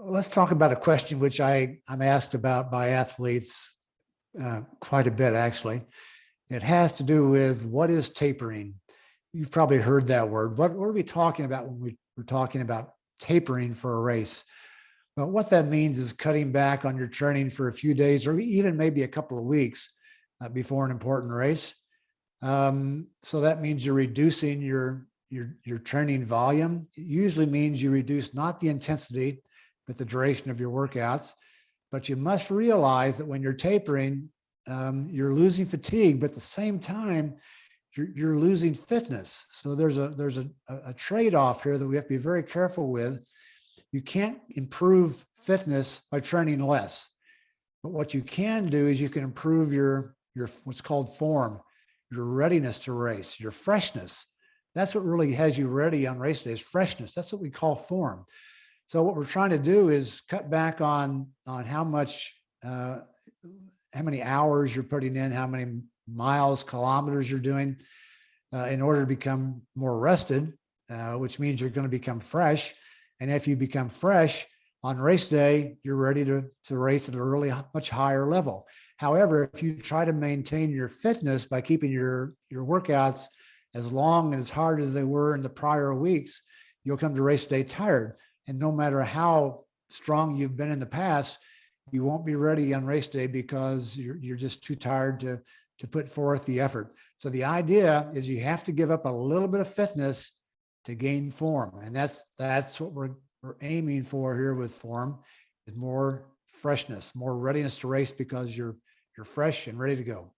Let's talk about a question which I'm asked about by athletes quite a bit, actually. It has to do with what is tapering? You've probably heard that word. What are we talking about when we're talking about tapering for a race? Well, what that means is cutting back on your training for a few days or even maybe a couple of weeks before an important race. So that means you're reducing your training volume. It usually means you reduce not the intensity, but the duration of your workouts. But you must realize that when you're tapering, you're losing fatigue, but at the same time, you're losing fitness. So there's a trade-off here that we have to be very careful with. You can't improve fitness by training less, but what you can do is you can improve your what's called form, your readiness to race, your freshness. That's what really has you ready on race day is freshness. That's what we call form. So what we're trying to do is cut back on how many hours you're putting in, how many miles, kilometers you're doing in order to become more rested, which means you're going to become fresh. And if you become fresh on race day, you're ready to race at a really much higher level. However, if you try to maintain your fitness by keeping your workouts as long and as hard as they were in the prior weeks, you'll come to race day tired. And no matter how strong you've been in the past, you won't be ready on race day because you're just too tired to put forth the effort. So the idea is you have to give up a little bit of fitness to gain form. And that's what we're aiming for here with form, is more freshness, more readiness to race because you're fresh and ready to go.